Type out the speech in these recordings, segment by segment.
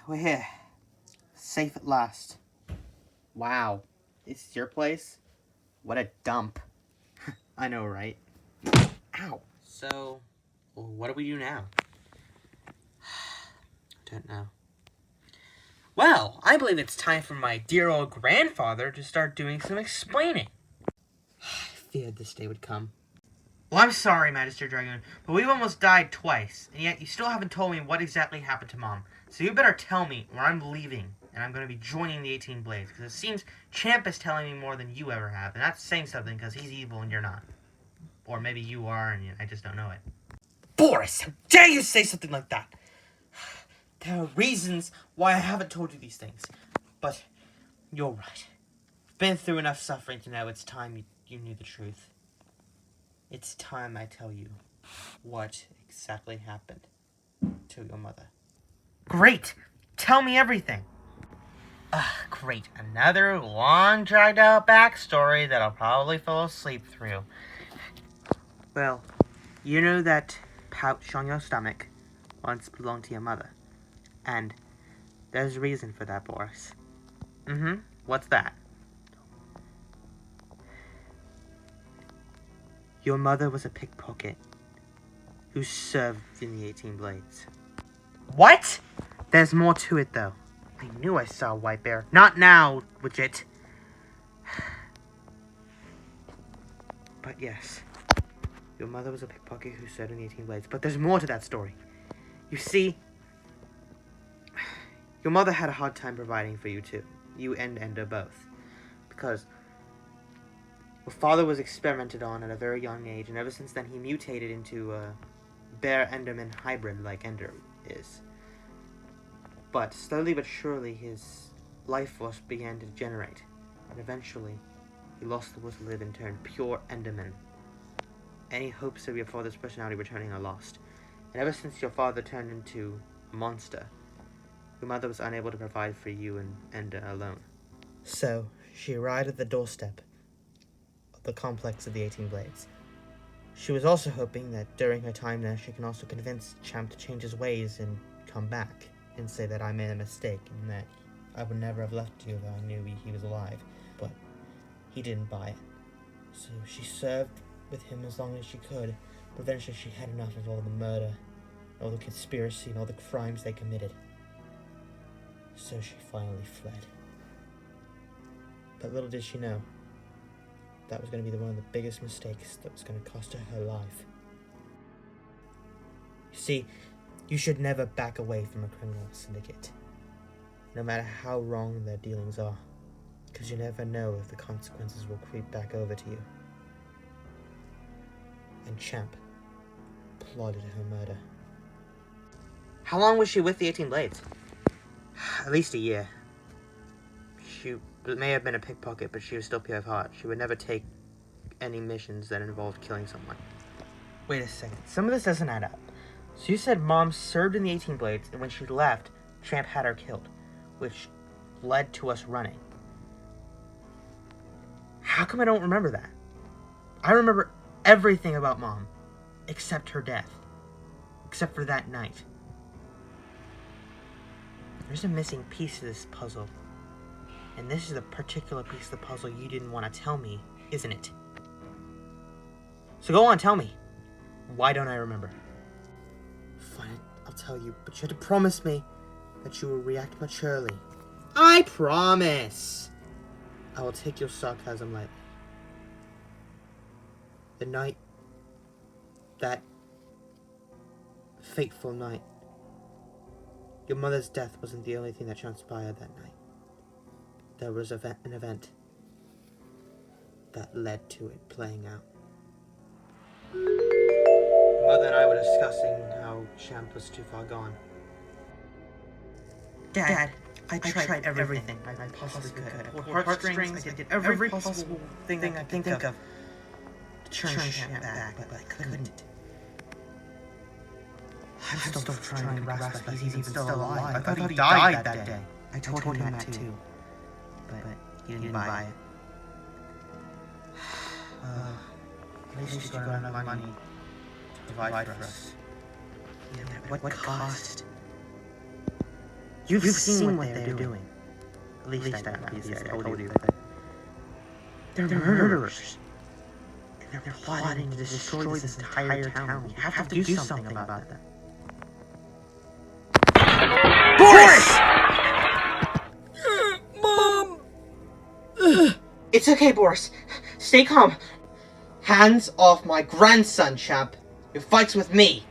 We're here. Safe at last. Wow. This is your place? What a dump. I know, right? Ow. So, what do we do now? Don't know. Well, I believe it's time for my dear old grandfather to start doing some explaining. I feared this day would come. Well, I'm sorry, Magister Dragoon, but we've almost died twice, and yet you still haven't told me what exactly happened to Mom. So you better tell me, or I'm leaving, and I'm going to be joining the 18 Blades, because it seems Champ is telling me more than you ever have, and that's saying something, because he's evil and you're not. Or maybe you are, and I just don't know it. Boris, how dare you say something like that? There are reasons why I haven't told you these things, but you're right. Been through enough suffering to know it's time you knew the truth. It's time I tell you what exactly happened to your mother. Great! Tell me everything! Great. Another long, dragged-out backstory that I'll probably fall asleep through. Well, you know that pouch on your stomach once belonged to your mother. And there's a reason for that, Boris. What's that? Your mother was a pickpocket who served in the 18 Blades. What? There's more to it, though. I knew I saw a white bear. Not now, Widget. But yes, your mother was a pickpocket who served in the 18 Blades. But there's more to that story. You see, your mother had a hard time providing for you too. You and Ender both. Because your father was experimented on at a very young age, and ever since then he mutated into a bear Enderman hybrid like Ender is. But slowly but surely his life force began to degenerate, and eventually he lost the will to live and turned pure Enderman. Any hopes of your father's personality returning are lost. And ever since your father turned into a monster, your mother was unable to provide for you and Ender alone. So, she arrived at the doorstep of the complex of the 18 Blades. She was also hoping that during her time there, she can also convince Champ to change his ways and come back, and say that I made a mistake, and that I would never have left you if I knew he was alive. But he didn't buy it. So she served with him as long as she could, but eventually she had enough of all the murder, all the conspiracy, and all the crimes they committed. So she finally fled. But little did she know, that was going to be one of the biggest mistakes that was going to cost her her life. You see, you should never back away from a criminal syndicate, no matter how wrong their dealings are, because you never know if the consequences will creep back over to you. And Champ plotted her murder. How long was she with the 18 Blades? At least a year. She may have been a pickpocket, but she was still pure of heart. She would never take any missions that involved killing someone. Wait a second. Some of this doesn't add up. So you said Mom served in the 18 Blades, and when she left, Champ had her killed, which led to us running. How come I don't remember that? I remember everything about Mom, except her death. Except for that night. There's a missing piece to this puzzle. And this is the particular piece of the puzzle you didn't want to tell me, isn't it? So go on, tell me. Why don't I remember? Fine, I'll tell you, but you have to promise me that you will react maturely. I promise! I will take your sarcasm lightly. The night, that fateful night, your mother's death wasn't the only thing that transpired that night. There was an event that led to it playing out. Mother and I were discussing how Champ was too far gone. Dad, I tried everything I possibly could. I pulled heartstrings, I did every possible thing I could think of to turn Champ back, but I couldn't. I'm still trying to grasp that he's even still alive. I thought he died that day. I told him that too, but he didn't buy it. At least you got enough money to provide for us. Yeah, but what cost? You've seen what they're doing. At least I told you that. They're murderers. And they're plotting to destroy this entire town. You have to do something about that. Boris! Mom! It's okay, Boris. Stay calm. Hands off my grandson, Champ. He fights with me.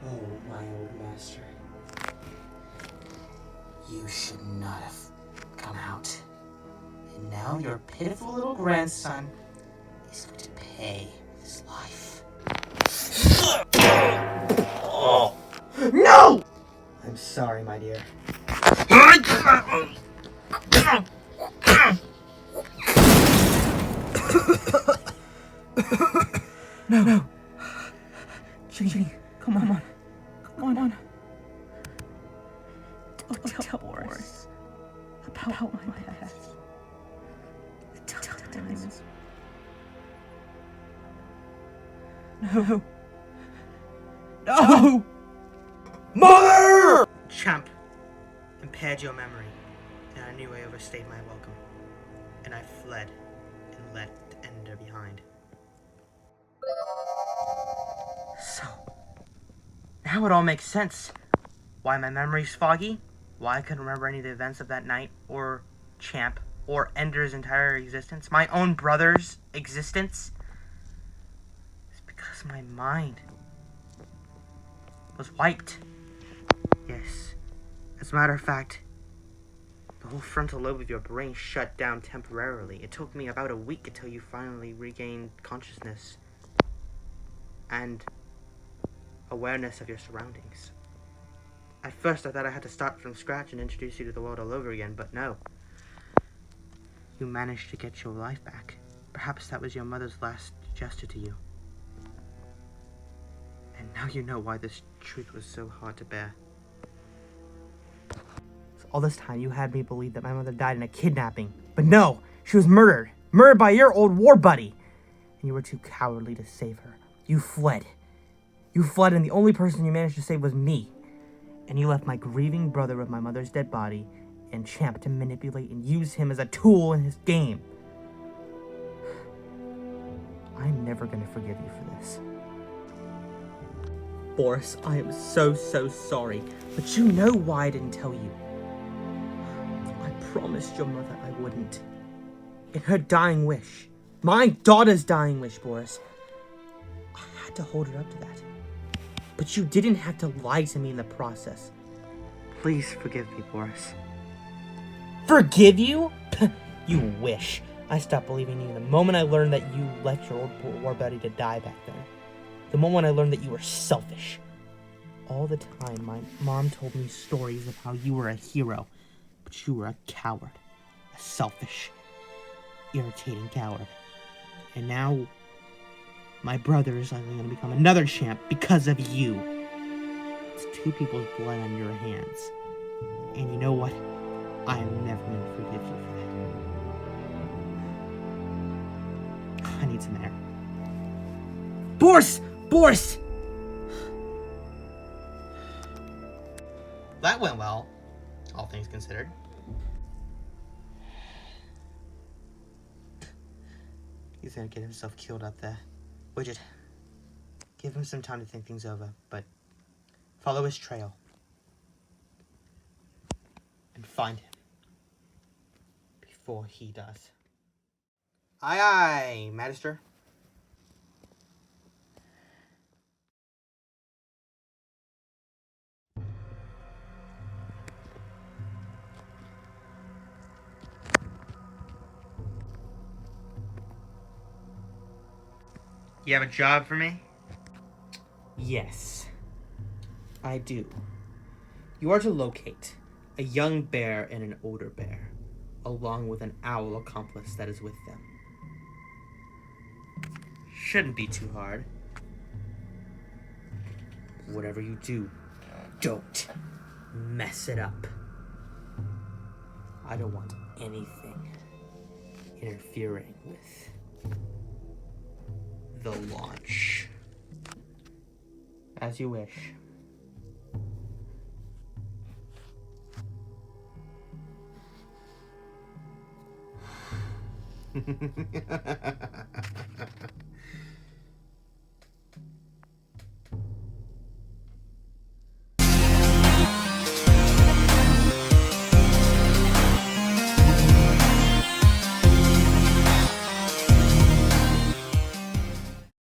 Oh, my old master. You should not have come out. And now your pitiful little grandson is going to pay with his life. Oh. No! I'm sorry, my dear. No. Ginny, come on. Don't tell Boris about my past. Tell him. No! Mother! Champ impaired your memory, and I knew I overstayed my welcome, and I fled and left Ender behind. So, now it all makes sense. Why my memory's foggy, why I couldn't remember any of the events of that night, or Champ, or Ender's entire existence, my own brother's existence. It's because my mind was wiped. Yes. As a matter of fact, the whole frontal lobe of your brain shut down temporarily. It took me about a week until you finally regained consciousness and awareness of your surroundings. At first, I thought I had to start from scratch and introduce you to the world all over again, but no. You managed to get your life back. Perhaps that was your mother's last gesture to you. And now you know why this truth was so hard to bear. So all this time, you had me believe that my mother died in a kidnapping. But no, she was murdered. Murdered by your old war buddy. And you were too cowardly to save her. You fled. You fled, and the only person you managed to save was me. And you left my grieving brother with my mother's dead body and Champ to manipulate and use him as a tool in his game. I'm never gonna forgive you for this. Boris, I am so sorry, but you know why I didn't tell you. I promised your mother I wouldn't. In her dying wish, my daughter's dying wish, Boris, I had to hold her up to that. But you didn't have to lie to me in the process. Please forgive me, Boris. Forgive you? You wish. I stopped believing you the moment I learned that you left your old war buddy to die back then. The moment I learned that you were selfish. All the time, my mom told me stories of how you were a hero, but you were a coward. A selfish, irritating coward. And now, my brother is likely going to become another champ because of you. It's two people's blood on your hands. And you know what? I am never going to forgive you for that. I need some air. Boris! That went well, all things considered. He's gonna get himself killed up there. Widget, Give him some time to think things over, but follow his trail. And find him. Before he does. Aye, aye, Magister. You have a job for me? Yes, I do. You are to locate a young bear and an older bear, along with an owl accomplice that is with them. Shouldn't be too hard. Whatever you do, don't mess it up. I don't want anything interfering with the launch. As you wish.